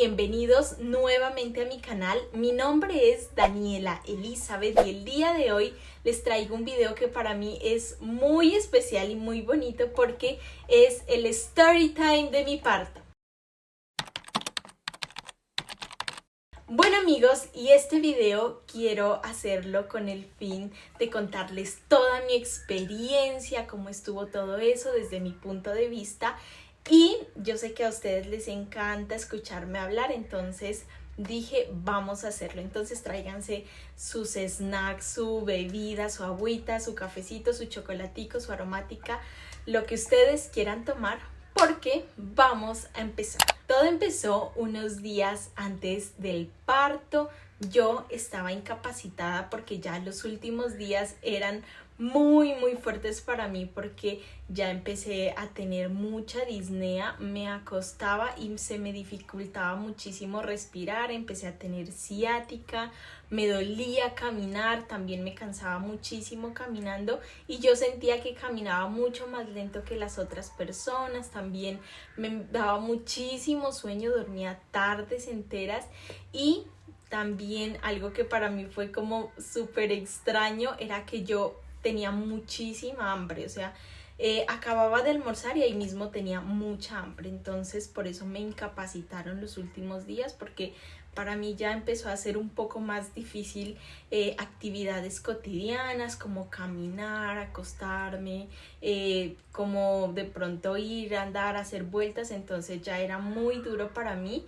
bienvenidos nuevamente a mi canal. Mi nombre es Daniela Elizabeth y el día de hoy les traigo un video que para mí es muy especial y muy bonito porque es el story time de mi parto. Bueno amigos, y este video quiero hacerlo con el fin de contarles toda mi experiencia, cómo estuvo todo eso desde mi punto de vista. Y yo sé que a ustedes les encanta escucharme hablar, entonces dije vamos a hacerlo. Entonces tráiganse sus snacks, su bebida, su agüita, su cafecito, su chocolatico, su aromática, lo que ustedes quieran tomar, porque vamos a empezar. Todo empezó unos días antes del parto. Yo estaba incapacitada porque ya los últimos días eran muy fuertes para mí porque ya empecé a tener mucha disnea, me acostaba y se me dificultaba muchísimo respirar, empecé a tener ciática, me dolía caminar, también me cansaba muchísimo caminando y yo sentía que caminaba mucho más lento que las otras personas, también me daba muchísimo sueño, dormía tardes enteras y también algo que para mí fue como súper extraño era que yo tenía muchísima hambre, o sea, acababa de almorzar y ahí mismo tenía mucha hambre, entonces por eso me incapacitaron los últimos días porque para mí ya empezó a ser un poco más difícil actividades cotidianas como caminar, acostarme, como de pronto ir, andar, hacer vueltas, entonces ya era muy duro para mí.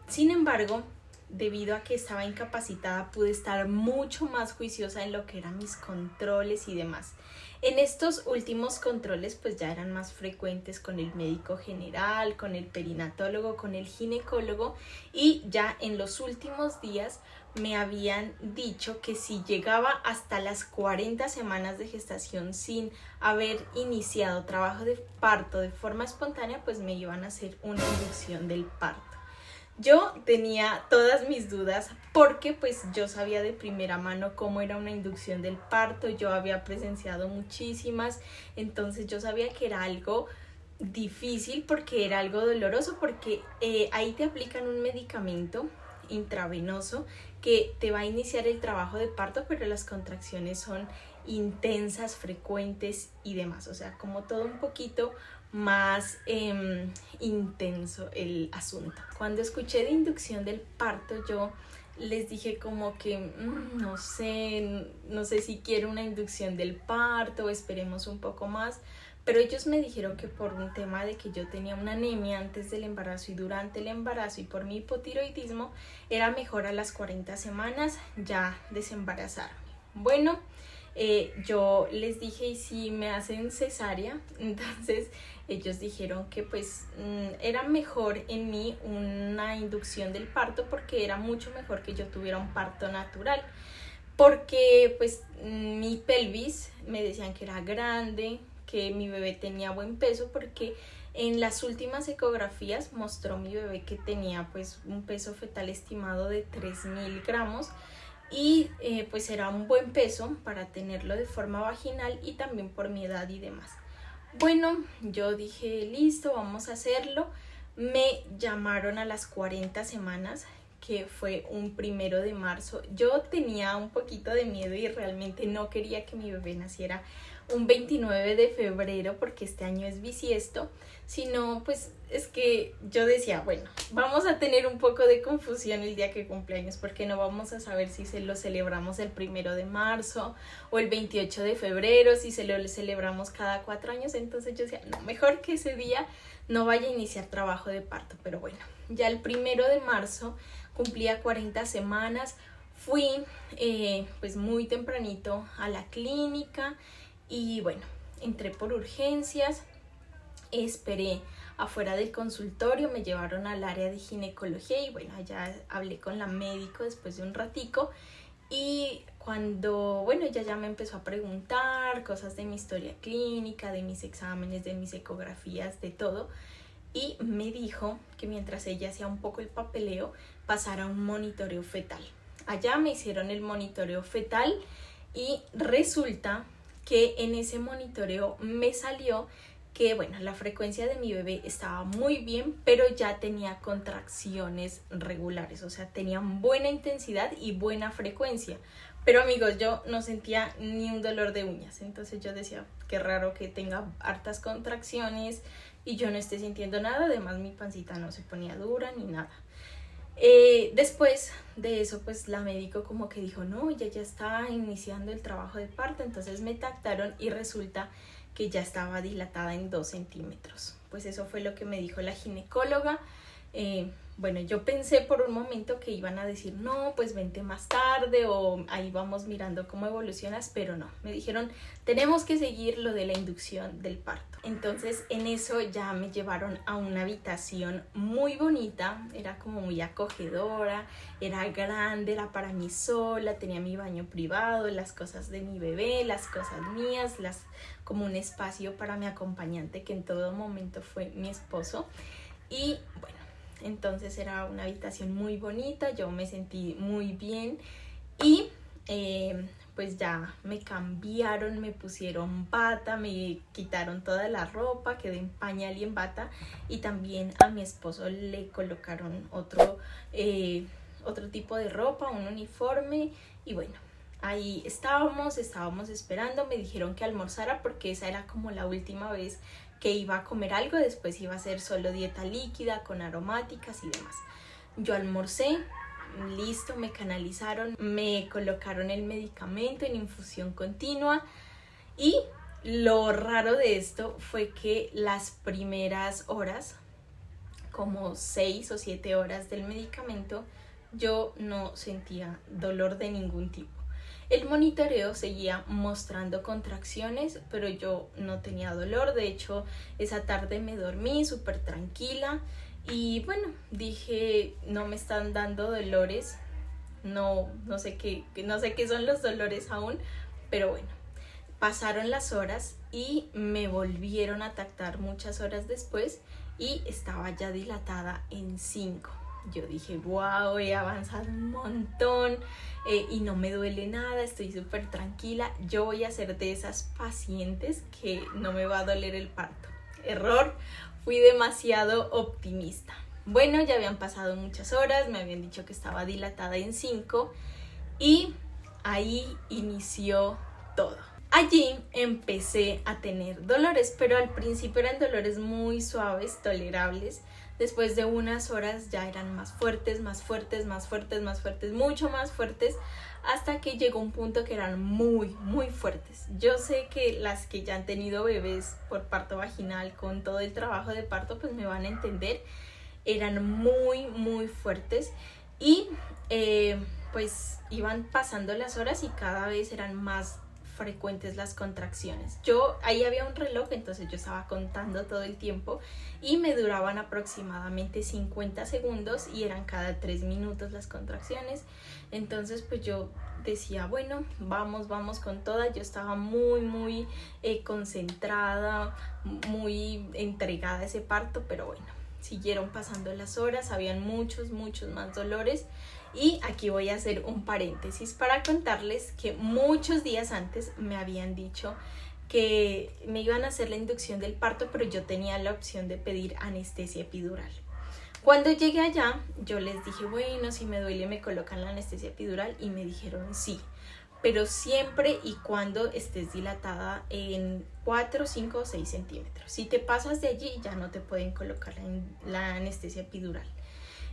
Sin embargo, debido a que estaba incapacitada, pude estar mucho más juiciosa en lo que eran mis controles y demás. En estos últimos controles pues ya eran más frecuentes con el médico general, con el perinatólogo, con el ginecólogo y ya en los últimos días me habían dicho que si llegaba hasta las 40 semanas de gestación sin haber iniciado trabajo de parto de forma espontánea, pues me iban a hacer una inducción del parto. Yo tenía todas mis dudas porque pues yo sabía de primera mano cómo era una inducción del parto, yo había presenciado muchísimas, entonces yo sabía que era algo difícil porque era algo doloroso porque ahí te aplican un medicamento intravenoso que te va a iniciar el trabajo de parto, pero las contracciones son intensas, frecuentes y demás, o sea, como todo un poquito más intenso el asunto. Cuando escuché de inducción del parto, yo les dije como que no sé si quiero una inducción del parto, esperemos un poco más, pero ellos me dijeron que por un tema de que yo tenía una anemia antes del embarazo y durante el embarazo y por mi hipotiroidismo, era mejor a las 40 semanas ya desembarazarme. Bueno, yo les dije, ¿y si me hacen cesárea? Entonces ellos dijeron que pues era mejor en mí una inducción del parto porque era mucho mejor que yo tuviera un parto natural, porque pues mi pelvis me decían que era grande, que mi bebé tenía buen peso, porque en las últimas ecografías mostró mi bebé que tenía pues un peso fetal estimado de 3.000 gramos y pues era un buen peso para tenerlo de forma vaginal y también por mi edad y demás. Bueno, yo dije listo, vamos a hacerlo. Me llamaron a las 40 semanas, que fue un 1 de marzo. Yo tenía un poquito de miedo y realmente no quería que mi bebé naciera un 29 de febrero porque este año es bisiesto, sino pues es que yo decía, bueno, vamos a tener un poco de confusión el día que cumpleaños porque no vamos a saber si se lo celebramos el 1 de marzo o el 28 de febrero, si se lo celebramos cada 4 años, entonces yo decía, no, mejor que ese día no vaya a iniciar trabajo de parto, pero bueno, ya el 1 de marzo cumplía 40 semanas, fui pues muy tempranito a la clínica y bueno, entré por urgencias, esperé afuera del consultorio, me llevaron al área de ginecología y bueno, allá hablé con la médico después de un ratico y cuando, bueno, ella ya me empezó a preguntar cosas de mi historia clínica, de mis exámenes, de mis ecografías, de todo y me dijo que mientras ella hacía un poco el papeleo pasara un monitoreo fetal. Allá me hicieron el monitoreo fetal y resulta que en ese monitoreo me salió que bueno, la frecuencia de mi bebé estaba muy bien, pero ya tenía contracciones regulares, o sea, tenían buena intensidad y buena frecuencia. Pero amigos, yo no sentía ni un dolor de uñas, entonces yo decía, qué raro que tenga hartas contracciones y yo no esté sintiendo nada, además mi pancita no se ponía dura ni nada. Después de eso, pues la médico como que dijo, no, ella ya está iniciando el trabajo de parto, entonces me tactaron y resulta que ya estaba dilatada en 2 centímetros. Pues eso fue lo que me dijo la ginecóloga. Bueno, yo pensé por un momento que iban a decir, no, pues vente más tarde o ahí vamos mirando cómo evolucionas, pero no, me dijeron, tenemos que seguir lo de la inducción del parto. Entonces en eso ya me llevaron a una habitación muy bonita, era como muy acogedora, era grande, era para mí sola, tenía mi baño privado, las cosas de mi bebé, las cosas mías, como un espacio para mi acompañante que en todo momento fue mi esposo. Y bueno, entonces era una habitación muy bonita, yo me sentí muy bien y pues ya me cambiaron, me pusieron bata, me quitaron toda la ropa, quedé en pañal y en bata, y también a mi esposo le colocaron otro tipo de ropa, un uniforme, y bueno, ahí estábamos esperando. Me dijeron que almorzara porque esa era como la última vez que iba a comer algo, después iba a ser solo dieta líquida con aromáticas y demás. Yo almorcé, listo, me canalizaron, me colocaron el medicamento en infusión continua, y lo raro de esto fue que las primeras horas, como 6 o 7 horas del medicamento, yo no sentía dolor de ningún tipo. El monitoreo seguía mostrando contracciones, pero yo no tenía dolor. De hecho, esa tarde me dormí súper tranquila y bueno, dije, no me están dando dolores, no sé qué son los dolores aún, pero bueno, pasaron las horas y me volvieron a tactar muchas horas después y estaba ya dilatada en 5. Yo dije, wow, he avanzado un montón y no me duele nada, estoy súper tranquila. Yo voy a ser de esas pacientes que no me va a doler el parto. Error, fui demasiado optimista. Bueno, ya habían pasado muchas horas, me habían dicho que estaba dilatada en 5 y ahí inició todo. Allí empecé a tener dolores, pero al principio eran dolores muy suaves, tolerables. Después de unas horas ya eran más fuertes, mucho más fuertes, hasta que llegó un punto que eran muy, muy fuertes. Yo sé que las que ya han tenido bebés por parto vaginal con todo el trabajo de parto, pues me van a entender. Eran muy, muy fuertes y pues iban pasando las horas y cada vez eran más frecuentes las contracciones. Ahí había un reloj, entonces yo estaba contando todo el tiempo y me duraban aproximadamente 50 segundos y eran cada 3 minutos las contracciones. Entonces pues yo decía, bueno, vamos con toda. Yo estaba muy concentrada, muy entregada a ese parto, pero bueno, siguieron pasando las horas, habían muchos más dolores. Y aquí voy a hacer un paréntesis para contarles que muchos días antes me habían dicho que me iban a hacer la inducción del parto, pero yo tenía la opción de pedir anestesia epidural. Cuando llegué allá, yo les dije, bueno, si me duele me colocan la anestesia epidural, y me dijeron sí, pero siempre y cuando estés dilatada en 4, 5 o 6 centímetros. Si te pasas de allí, ya no te pueden colocar la anestesia epidural.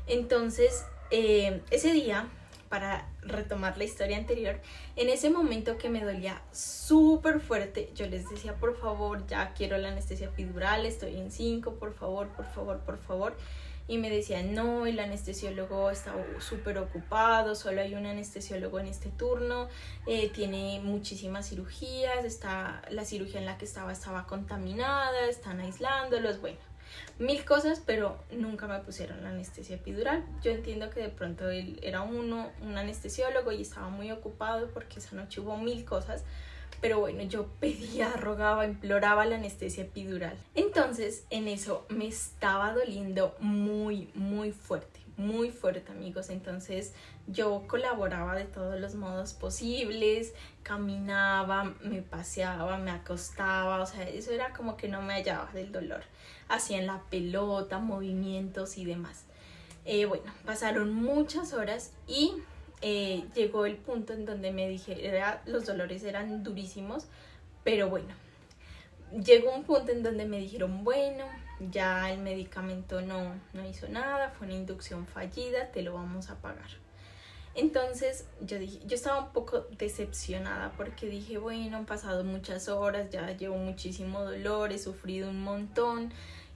Entonces, ese día, para retomar la historia anterior, en ese momento que me dolía súper fuerte, yo les decía, por favor, ya quiero la anestesia epidural, estoy en 5, por favor. Y me decían, no, el anestesiólogo está súper ocupado, solo hay un anestesiólogo en este turno, tiene muchísimas cirugías, la cirugía en la que estaba contaminada, están aislándolos, bueno, 1000 cosas, pero nunca me pusieron la anestesia epidural. Yo entiendo que de pronto él era un anestesiólogo y estaba muy ocupado porque esa noche hubo 1000 cosas, pero bueno, yo pedía, rogaba, imploraba la anestesia epidural. Entonces en eso me estaba doliendo muy fuerte, muy fuerte, amigos. Entonces yo colaboraba de todos los modos posibles, caminaba, me paseaba, me acostaba, o sea, eso era como que no me hallaba del dolor. Hacía en la pelota, movimientos y demás. Bueno, pasaron muchas horas y llegó el punto en donde me dije, los dolores eran durísimos, pero bueno, llegó un punto en donde me dijeron, bueno, ya el medicamento no hizo nada, fue una inducción fallida, te lo vamos a pagar. Entonces yo estaba un poco decepcionada porque dije, bueno, han pasado muchas horas, ya llevo muchísimo dolor, he sufrido un montón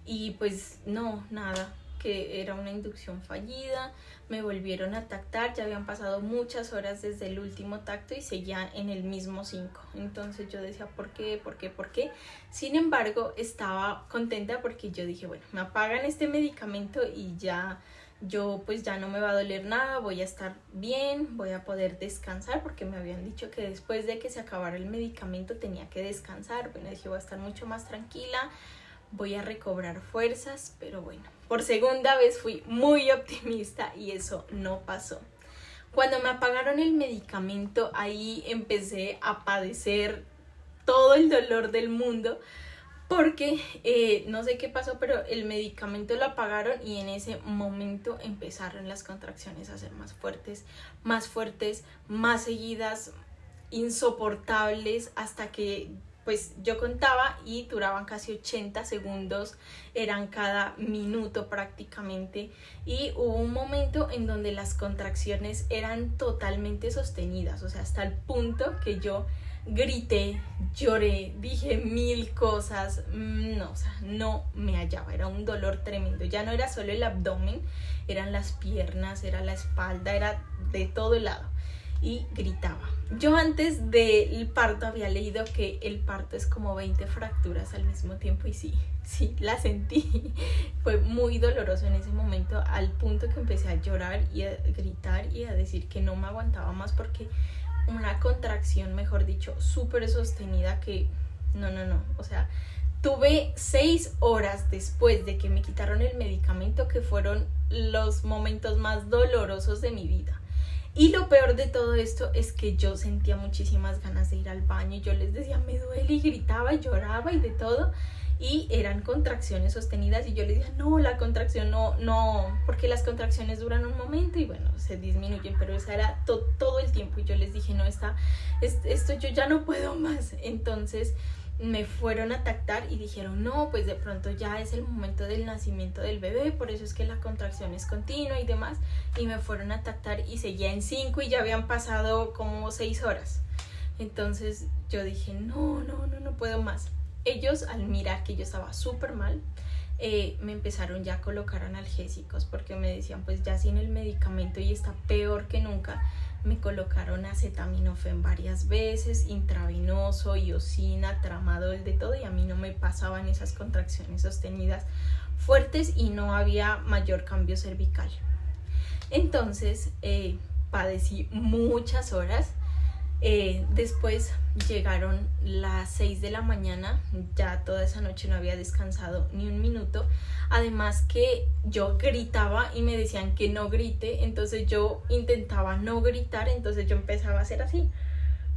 y pues no, nada, que era una inducción fallida. Me volvieron a tactar, ya habían pasado muchas horas desde el último tacto y seguía en el mismo 5. Entonces yo decía, ¿por qué? Sin embargo, estaba contenta porque yo dije, bueno, me apagan este medicamento y ya yo pues ya no me va a doler nada, voy a estar bien, voy a poder descansar, porque me habían dicho que después de que se acabara el medicamento tenía que descansar. Bueno, dije, voy a estar mucho más tranquila, voy a recobrar fuerzas, pero bueno, por segunda vez fui muy optimista y eso no pasó. Cuando me apagaron el medicamento, ahí empecé a padecer todo el dolor del mundo, porque no sé qué pasó, pero el medicamento lo apagaron y en ese momento empezaron las contracciones a ser más fuertes, más seguidas, insoportables, hasta que pues yo contaba y duraban casi 80 segundos, eran cada minuto prácticamente, y hubo un momento en donde las contracciones eran totalmente sostenidas, o sea, hasta el punto que yo grité, lloré, dije 1000 cosas, no, o sea, no me hallaba, era un dolor tremendo, ya no era solo el abdomen, eran las piernas, era la espalda, era de todo el lado. Y gritaba. Yo antes del parto había leído que el parto es como 20 fracturas al mismo tiempo y sí, la sentí. Fue muy doloroso en ese momento, al punto que empecé a llorar y a gritar y a decir que no me aguantaba más, porque una contracción, mejor dicho, súper sostenida que no, o sea, tuve 6 horas después de que me quitaron el medicamento que fueron los momentos más dolorosos de mi vida. Y lo peor de todo esto es que yo sentía muchísimas ganas de ir al baño y yo les decía, me duele, y gritaba, y lloraba y de todo, y eran contracciones sostenidas y yo les decía, no, la contracción no, porque las contracciones duran un momento y bueno, se disminuyen, pero esa era todo el tiempo, y yo les dije, no, esto yo ya no puedo más. Entonces me fueron a tactar y dijeron, no, pues de pronto ya es el momento del nacimiento del bebé, por eso es que la contracción es continua y demás, y me fueron a tactar y seguía en 5 y ya habían pasado como 6 horas. Entonces yo dije, no puedo más. Ellos, al mirar que yo estaba súper mal, me empezaron ya a colocar analgésicos, porque me decían, pues ya sin el medicamento y está peor que nunca. Me colocaron acetaminofén varias veces, intravenoso, iosina, tramadol, de todo, y a mí no me pasaban esas contracciones sostenidas fuertes y no había mayor cambio cervical. Entonces padecí muchas horas. Después llegaron las 6 de la mañana, ya toda esa noche no había descansado ni un minuto, además que yo gritaba y me decían que no grite, entonces yo intentaba no gritar, entonces yo empezaba a hacer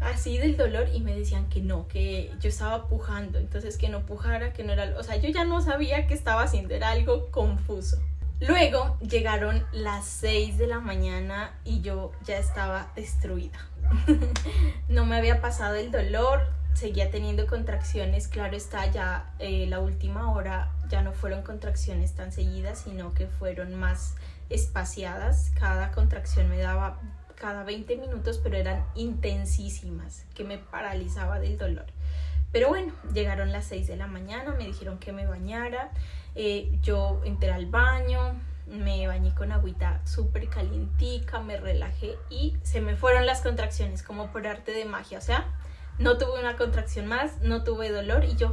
así del dolor y me decían que no, que yo estaba pujando, entonces que no pujara, que no era, o sea, yo ya no sabía qué estaba haciendo, era algo confuso. Luego llegaron las 6 de la mañana y yo ya estaba destruida. No me había pasado el dolor, seguía teniendo contracciones, claro está, ya la última hora ya no fueron contracciones tan seguidas, sino que fueron más espaciadas. Cada contracción me daba cada 20 minutos, pero eran intensísimas, que me paralizaba del dolor. Pero bueno, llegaron las 6 de la mañana, me dijeron que me bañara, yo entré al baño, me bañé con agüita súper calientica, me relajé y se me fueron las contracciones como por arte de magia. O sea, no tuve una contracción más, no tuve dolor y yo,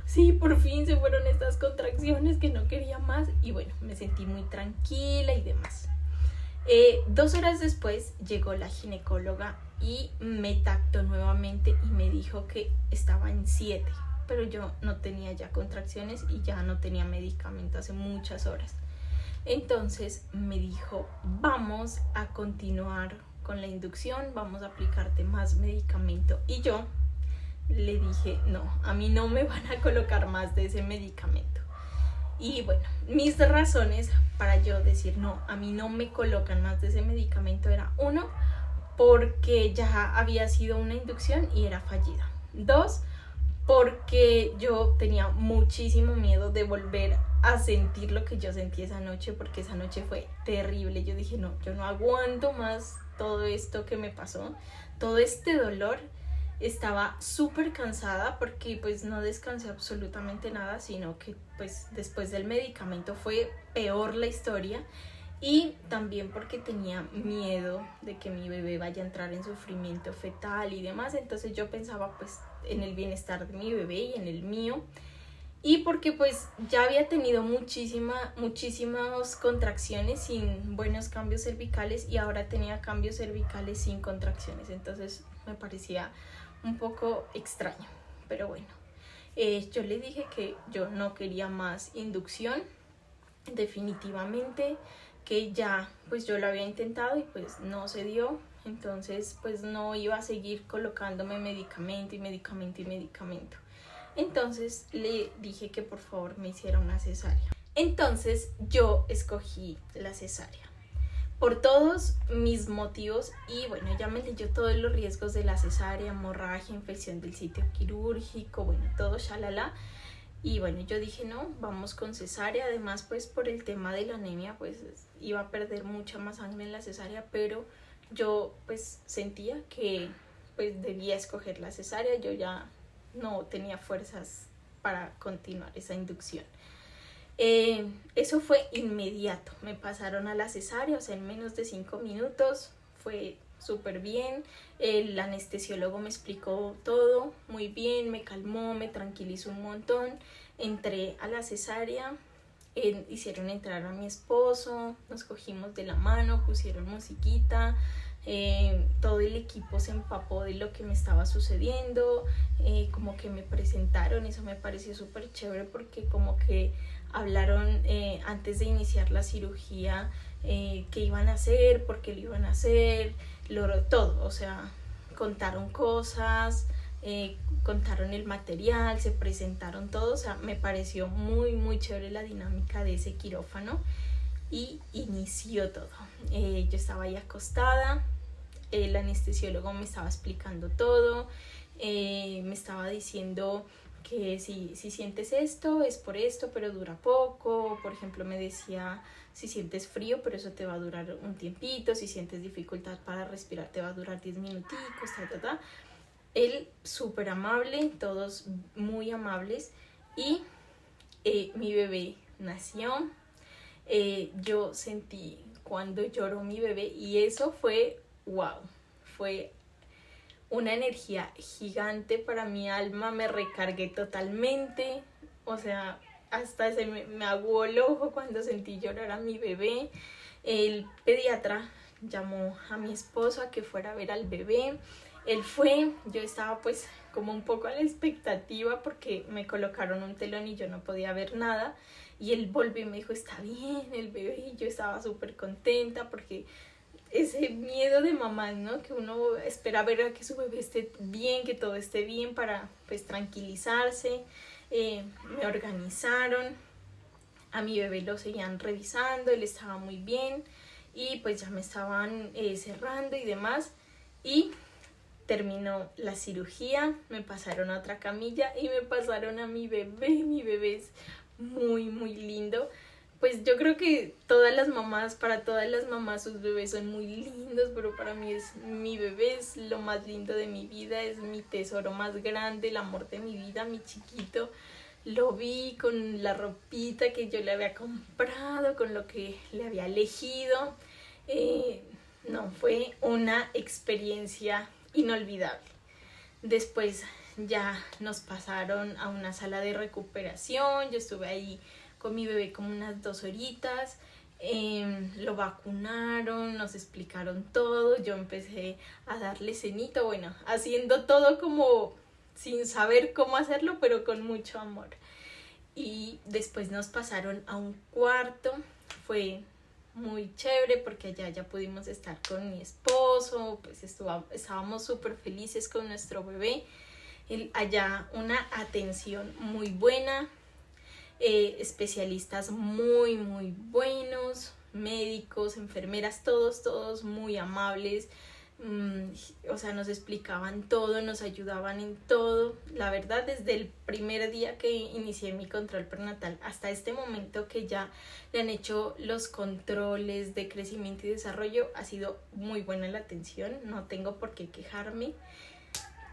sí, por fin se fueron estas contracciones que no quería más, y bueno, me sentí muy tranquila y demás. 2 horas después llegó la ginecóloga y me tactó nuevamente y me dijo que estaba en 7, pero yo no tenía ya contracciones y ya no tenía medicamento hace muchas horas. Entonces me dijo, vamos a continuar con la inducción, vamos a aplicarte más medicamento. Y yo le dije, no, a mí no me van a colocar más de ese medicamento. Y bueno, mis razones para yo decir, no, a mí no me colocan más de ese medicamento era: uno, porque ya había sido una inducción y era fallida. Dos, porque yo tenía muchísimo miedo de volver a sentir lo que yo sentí esa noche, porque esa noche fue terrible. Yo dije, no, yo no aguanto más todo esto que me pasó, todo este dolor. Estaba súper cansada porque pues no descansé absolutamente nada, sino que pues después del medicamento fue peor la historia. Y también porque tenía miedo de que mi bebé vaya a entrar en sufrimiento fetal y demás. Entonces yo pensaba pues en el bienestar de mi bebé y en el mío. Y porque pues ya había tenido muchísimas contracciones sin buenos cambios cervicales, y ahora tenía cambios cervicales sin contracciones. Entonces me parecía un poco extraño. Pero bueno, yo le dije que yo no quería más inducción, definitivamente, que ya pues yo lo había intentado y pues no se dio. Entonces pues no iba a seguir colocándome medicamento y medicamento y medicamento. Entonces le dije que por favor me hiciera una cesárea. Entonces yo escogí la cesárea por todos mis motivos, y bueno, ya me leyó todos los riesgos de la cesárea: hemorragia, infección del sitio quirúrgico, bueno, todo shalala. Y bueno, yo dije no, vamos con cesárea. Además pues por el tema de la anemia pues iba a perder mucha más sangre en la cesárea, pero yo pues sentía que pues debía escoger la cesárea. Yo ya no tenía fuerzas para continuar esa inducción. Eso fue inmediato, me pasaron a la cesárea, o sea, en menos de 5 minutos, fue súper bien. El anestesiólogo me explicó todo muy bien, me calmó, me tranquilizó un montón. Entré a la cesárea, hicieron entrar a mi esposo, nos cogimos de la mano, pusieron musiquita. Todo el equipo se empapó de lo que me estaba sucediendo, como que me presentaron. Eso me pareció súper chévere porque como que hablaron antes de iniciar la cirugía, qué iban a hacer, por qué lo iban a hacer, todo, o sea, contaron cosas, contaron el material, se presentaron todo. O sea, me pareció muy muy chévere la dinámica de ese quirófano. Y inició todo. Yo estaba ahí acostada, el anestesiólogo me estaba explicando todo, me estaba diciendo que si sientes esto es por esto, pero dura poco. Por ejemplo, me decía, si sientes frío, pero eso te va a durar un tiempito, si sientes dificultad para respirar te va a durar 10 minuticos, Él súper amable, todos muy amables. Y mi bebé nació. Yo sentí cuando lloró mi bebé, y eso fue wow, fue una energía gigante para mi alma. Me recargué totalmente, o sea, hasta se me aguó el ojo cuando sentí llorar a mi bebé. El pediatra llamó a mi esposo a que fuera a ver al bebé. Él fue, yo estaba pues como un poco a la expectativa porque me colocaron un telón y yo no podía ver nada. Y él volvió y me dijo, está bien el bebé, y yo estaba súper contenta porque ese miedo de mamá, ¿no? Que uno espera ver a que su bebé esté bien, que todo esté bien para pues tranquilizarse. Me organizaron, a mi bebé lo seguían revisando, él estaba muy bien y pues ya me estaban cerrando y demás. Y terminó la cirugía, me pasaron a otra camilla y me pasaron a mi bebé. Mi bebé es muy muy lindo. Pues yo creo que para todas las mamás sus bebés son muy lindos, pero para mí mi bebé es lo más lindo de mi vida, es mi tesoro más grande, el amor de mi vida, mi chiquito. Lo vi con la ropita que yo le había comprado, con lo que le había elegido. No, fue una experiencia inolvidable. Después ya nos pasaron a una sala de recuperación. Yo estuve ahí con mi bebé como unas 2 horitas. Lo vacunaron, nos explicaron todo. Yo empecé a darle cenito, bueno, haciendo todo como sin saber cómo hacerlo, pero con mucho amor. Y después nos pasaron a un cuarto. fue muy chévere porque allá ya pudimos estar con mi esposo, pues estábamos súper felices con nuestro bebé. Allá una atención muy buena, especialistas muy buenos, médicos, enfermeras, todos muy amables. O sea, nos explicaban todo, nos ayudaban en todo. La verdad, desde el primer día que inicié mi control prenatal hasta este momento que ya le han hecho los controles de crecimiento y desarrollo, ha sido muy buena la atención, no tengo por qué quejarme.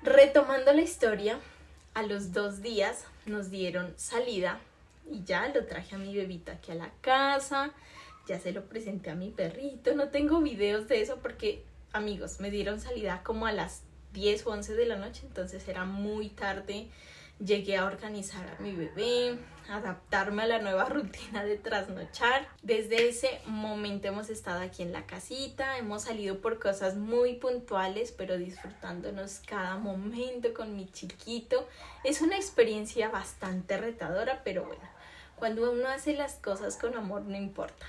Retomando la historia, a los 2 días nos dieron salida y ya lo traje a mi bebita aquí a la casa, ya se lo presenté a mi perrito. No tengo videos de eso porque, amigos, me dieron salida como a las 10 o 11 de la noche, entonces era muy tarde. Llegué a organizar a mi bebé, adaptarme a la nueva rutina de trasnochar. Desde ese momento hemos estado aquí en la casita, hemos salido por cosas muy puntuales, pero disfrutándonos cada momento con mi chiquito. Es una experiencia bastante retadora, pero bueno, cuando uno hace las cosas con amor no importa,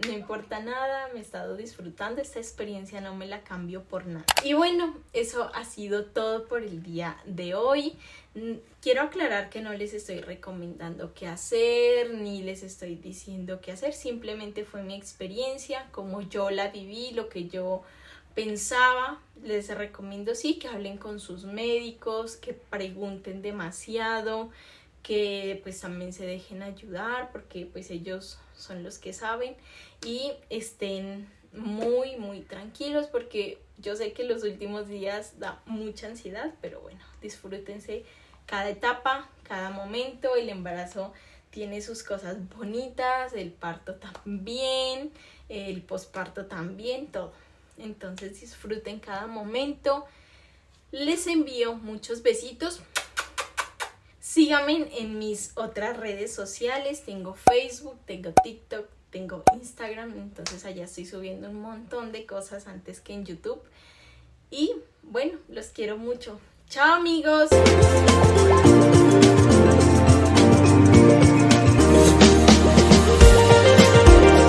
no importa nada, me he estado disfrutando esta experiencia, no me la cambio por nada. Y bueno, eso ha sido todo por el día de hoy. Quiero aclarar que no les estoy recomendando qué hacer, ni les estoy diciendo qué hacer, simplemente fue mi experiencia, como yo la viví, lo que yo pensaba. Les recomiendo sí que hablen con sus médicos, que pregunten demasiado, que pues también se dejen ayudar porque pues ellos son los que saben, y estén muy tranquilos porque yo sé que los últimos días da mucha ansiedad, pero bueno, disfrútense cada etapa, cada momento. El embarazo tiene sus cosas bonitas, el parto también, el posparto también, todo. Entonces disfruten cada momento. Les envío muchos besitos. Síganme en mis otras redes sociales, tengo Facebook, tengo TikTok, tengo Instagram, entonces allá estoy subiendo un montón de cosas antes que en YouTube. Y bueno, los quiero mucho. ¡Chao, amigos!